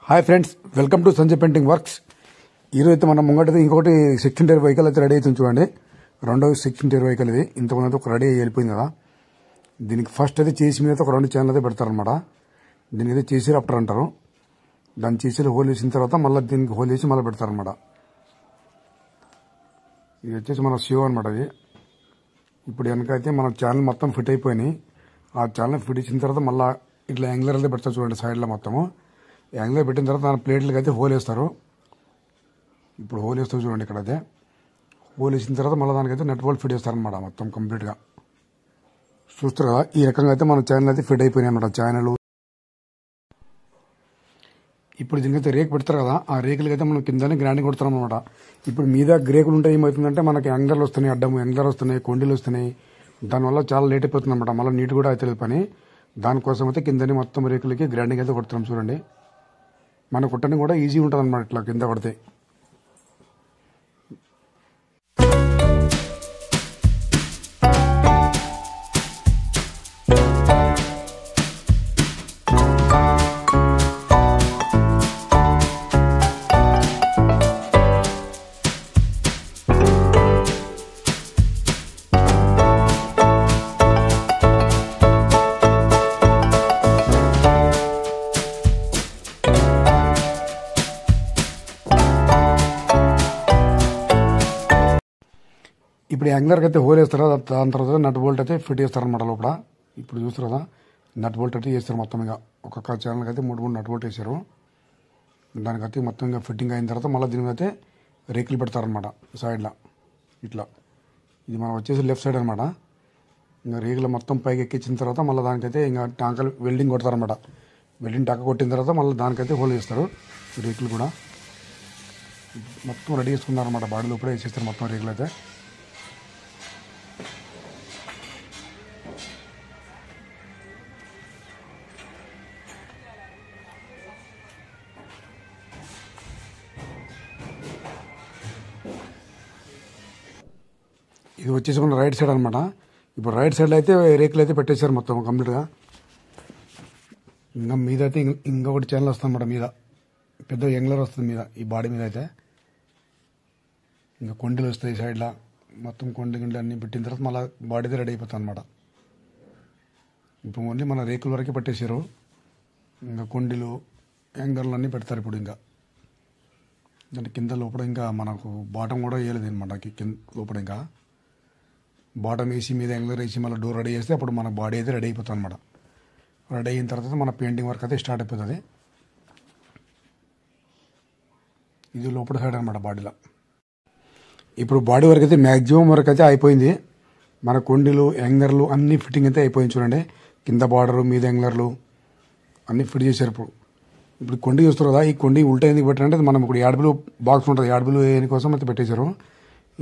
Hi friends, welcome to Sanjay painting works. ఈరోజు మనం ముంగట ఇంకొకటి 16 టైర్ వెహికల్ అయితే రెడీ అవుతుంది చూడండి. రెండో 16 టైర్ వెహికల్ ఇది. ఇంతకుముందు అయితే ఒక రెడీ అయ్యి వెళ్ళిపోయింది కదా. దీనికి ఫస్ట్ అయితే చేసి మీద ఒక 2 ఛానల్ అయితే పెడతారనమాట. దీనికి అయితే చేసి రాప్టర్ అంటారు. దాన్ని చేసి హోల్ వేసిన తర్వాత మళ్ళీ దీనికి హోల్ వేసి మళ్ళీ పెడతారనమాట. ఇది వచ్చేసి మన షో అనమాట. ఇది ఇప్పుడు వెనకైతే మన ఛానల్ మొత్తం ఫిట్ అయిపోయినాయి. ఆ ఛానల్ ఫిట్ ఇచ్చిన తర్వాత మళ్ళీ ఇట్లా యాంగులర్ అయితే పెడతారు చూడండి. సైడ్లో మొత్తము యాంగులర్ పెట్టిన తర్వాత దాని ప్లేట్లకి అయితే హోల్ వేస్తారు. ఇప్పుడు హోల్ వేస్తారు చూడండి. ఇక్కడైతే హోల్ వేసిన తర్వాత మళ్ళీ దానికైతే నెట్ బోల్ట్ ఫిట్ చేస్తారనమాట. మొత్తం కంప్లీట్గా చూస్తారు కదా. ఈ రకంగా అయితే మన ఛానల్ అయితే ఫిట్ అయిపోయినాయి అనమాట. ఛానల్ ఇప్పుడు దీనికైతే రేకు పెడతారు కదా. ఆ రేకులకి అయితే మనం కిందనే గ్రాండింగ్ కొడతాం అనమాట. ఇప్పుడు మీద గ్రేకులు ఉంటే ఏమవుతుందంటే మనకి యాంగులర్లు వస్తున్నాయి, అడ్డము యాంగులర్ వస్తున్నాయి, కొండీలు వస్తున్నాయి. దానివల్ల చాలా లేట్ అయిపోతుంది అనమాట. మళ్ళీ నీట్ కూడా అవుతుంది పని. దానికోసం అయితే కిందని మొత్తం రేకులకి గ్రాండింగ్ అయితే కొడుతున్నాం చూడండి. మన కుట్టని కూడా ఈజీ ఉంటుంది అనమాట. ఇట్లా కింద పడితే ఇప్పుడు యాంగులర్కి అయితే హోల్ వేస్తారు. దాని తర్వాత నట్ బోల్ట్ అయితే ఫిట్ చేస్తారనమాట లోపల. ఇప్పుడు చూస్తారు కదా, నట్ బోల్ట్ అయితే చేస్తారు మొత్తం. ఇక ఒక్కొక్క ఛానల్కి అయితే 3 నట్ బోల్ట్ వేసారు. దానికైతే మొత్తం ఇంకా ఫిట్టింగ్ అయిన తర్వాత మళ్ళీ దీని అయితే రేకులు పెడతారనమాట సైడ్లో ఇట్లా. ఇది మనం వచ్చేసి లెఫ్ట్ సైడ్ అనమాట. ఇంకా రేకులు మొత్తం పైకి ఎక్కించిన తర్వాత మళ్ళీ దానికైతే ఇంకా టాంకలు వెల్డింగ్ కొడతారనమాట. వెల్డింగ్ టాక కొట్టిన తర్వాత మళ్ళీ దానికైతే హోల్ వేస్తారు. రేకులు కూడా మొత్తం రెడీ చేసుకున్నారనమాట. బాడీ లోపల వేసేస్తారు మొత్తం రేకులు అయితే. ఇది వచ్చేసి మన రైట్ సైడ్ అనమాట. ఇప్పుడు రైట్ సైడ్లో అయితే రేకులు అయితే పెట్టేశారు మొత్తం కంప్లీట్గా. ఇంకా మీద అయితే ఇంకొకటి ఛానల్ వస్తుంది అనమాట. మీద పెద్ద యాంగులర్ వస్తుంది మీద. ఈ బాడీ మీద అయితే ఇంకా కొండలు వస్తాయి సైడ్లో. మొత్తం కొండలు అన్నీ పెట్టిన తర్వాత మళ్ళీ బాడీతో రెడీ అయిపోతుంది అనమాట. ఇప్పుడు ఓన్లీ మన రేకుల వరకే పెట్టేశారు. ఇంకా కొండలు యాంగర్లు అన్నీ పెడతారు ఇప్పుడు. ఇంకా దాని కింద లోపల ఇంకా మనకు బాటం కూడా వేయలేదు అనమాట. కింద లోపల ఇంకా బాటం వేసి మీద యాంగులర్ వేసి మళ్ళీ డోర్ రెడీ చేస్తే అప్పుడు మన బాడీ అయితే రెడీ అయిపోతుంది అనమాట. రెడీ అయిన తర్వాత మన పెయింటింగ్ వర్క్ అయితే స్టార్ట్ అయిపోతుంది. ఇది లోపల సైడ్ అనమాట బాడీలో. ఇప్పుడు బాడీ వరకు అయితే మ్యాక్సిమం వరకు అయితే అయిపోయింది. మన కొండీలు యాంగర్లు అన్నీ ఫిట్టింగ్ అయితే అయిపోయింది చూడండి. కింద బార్డరు మీద యాంగులర్లు అన్నీ ఫిట్ చేశారు. ఇప్పుడు కొండి చూస్తారు కదా. ఈ కొండి ఉల్టా ఎందుకు పెట్టారంటే మనం ఇప్పుడు యాడ్బిల్ బాక్స్ ఉంటుంది. యాడ్బిల్ వేయని కోసం అయితే పెట్టేశారు.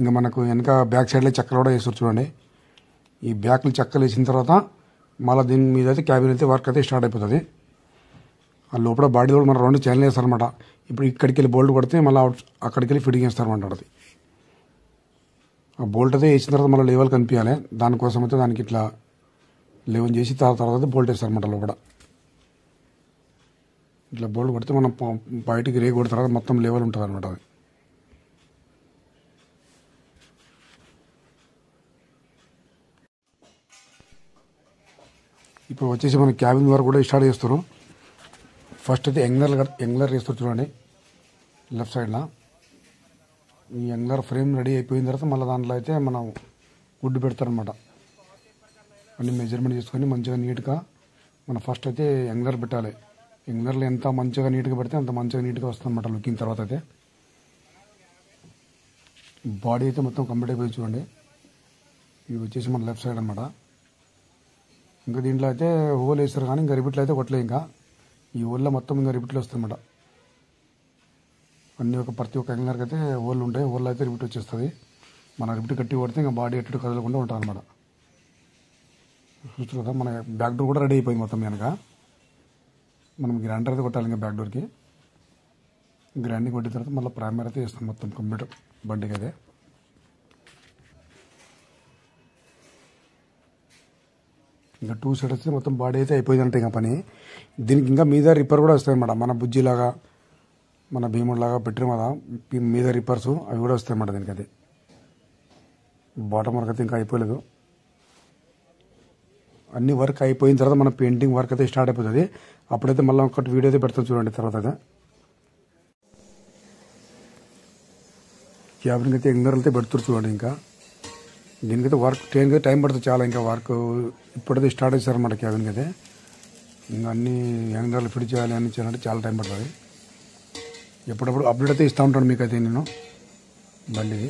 ఇంకా మనకు వెనక బ్యాక్ సైడ్లో చెక్కలు కూడా వేస్తారు చూడండి. ఈ బ్యాక్లు చెక్కలు వేసిన తర్వాత మళ్ళీ దీని మీద అయితే క్యాబిన్ అయితే వర్క్ అయితే స్టార్ట్ అయిపోతుంది. ఆ లోపల బాడీ కూడా మన 2 ఛానల్ వేస్తారనమాట. ఇప్పుడు ఇక్కడికి వెళ్ళి బోల్ట్ కొడితే మళ్ళీ అక్కడికి వెళ్ళి ఫిట్టింగ్ చేస్తారనమాట. అది ఆ బోల్ట్ అయితే వేసిన తర్వాత మళ్ళీ లెవెల్ కనిపించాలి. దానికోసం అయితే దానికి ఇట్లా లెవెల్ చేసి తర్వాత బోల్ట్ వేస్తారనమాట లోపల. ఇట్లా బోల్ట్ కొడితే మనం బయటికి రేగు కొడిన తర్వాత మొత్తం లెవెల్ ఉంటుంది అనమాట. అది ఇప్పుడు వచ్చేసి మన క్యాబిన్ వరకు కూడా స్టార్ట్ చేస్తారు. ఫస్ట్ అయితే యాంగులర్ వేస్తారు చూడండి లెఫ్ట్ సైడ్లో. ఈ యాంగులర్ ఫ్రేమ్ రెడీ అయిపోయిన తర్వాత మళ్ళీ దాంట్లో అయితే మనం వుడ్ పెడతారనమాట. అన్ని మెజర్మెంట్ చేసుకొని మంచిగా నీట్గా మనం ఫస్ట్ అయితే యాంగులర్ పెట్టాలి. యాంగులర్లో ఎంత మంచిగా నీట్గా పెడితే అంత మంచిగా నీట్గా వస్తుంది అనమాట లుకింగ్. తర్వాత అయితే బాడీ అయితే మొత్తం కంప్లీట్ అయిపోయి చూడండి. ఇది వచ్చేసి మన లెఫ్ట్ సైడ్ అనమాట. ఇంకా దీంట్లో అయితే హోల్ వేస్తారు కానీ ఇంకా రిపిట్లు అయితే కొట్టలేదు. ఇంకా ఈ హోల్లో మొత్తం ఇంకా రిపిట్లు వస్తాయన్నమాట. అన్ని ప్రతి ఒక్క యాంగులర్కి అయితే హోల్ ఉంటాయి. హోల్లో అయితే రిపిట్ వచ్చేస్తుంది. మన రిపిట్ కట్టి కొడితే ఇంకా బాడీ ఎటు కదలకుండా ఉంటుంది అనమాట. చూస్తారు కదా, మన బ్యాక్ డోర్ కూడా రెడీ అయిపోయింది మొత్తం. కనుక మనం గ్రైండర్ అయితే కొట్టాలి ఇంకా బ్యాక్ డోర్కి. గ్రైండింగ్ కొట్టిన తర్వాత మళ్ళీ ప్రైమర్ అయితే వేస్తాం మొత్తం కంప్లీట్ బండికి అయితే. ఇంకా 2 సైడ్స్ మొత్తం బాడీ అయితే అయిపోయిందంటే ఇంకా పని. దీనికి ఇంకా మీద రిపేర్ కూడా వస్తాయి అన్నమాట. మన బుజ్జిలాగా మన భీముడిలాగా పెట్టిన కదా మీద రిపర్స్ అవి కూడా వస్తాయన్నమాట దీనికి. అది బాటమ్ వర్క్ అయితే ఇంకా అయిపోలేదు. అన్ని వర్క్ అయిపోయిన తర్వాత మన పెయింటింగ్ వర్క్ అయితే స్టార్ట్ అయిపోతుంది. అప్పుడైతే మళ్ళీ ఒకటి వీడియో అయితే పెడతాం చూడండి. తర్వాత అయితే క్యాబిన్కి అయితే ఎంగర్లు అయితే పెడుతున్నారు చూడండి. ఇంకా దీనికైతే వర్క్ ట్రైన్కి టైం పడుతుంది చాలా. ఇంకా వర్క్ ఇప్పుడైతే స్టార్ట్ చేశారన్నమాట క్యాబిన్కి అయితే. ఇంకా అన్ని ఎంగర్లు ఫిట్ చేయాలి అని చేయాలంటే చాలా టైం పడుతుంది. ఎప్పుడప్పుడు అప్డేట్ అయితే ఇస్తూ ఉంటాను మీకు అయితే నేను బండిది.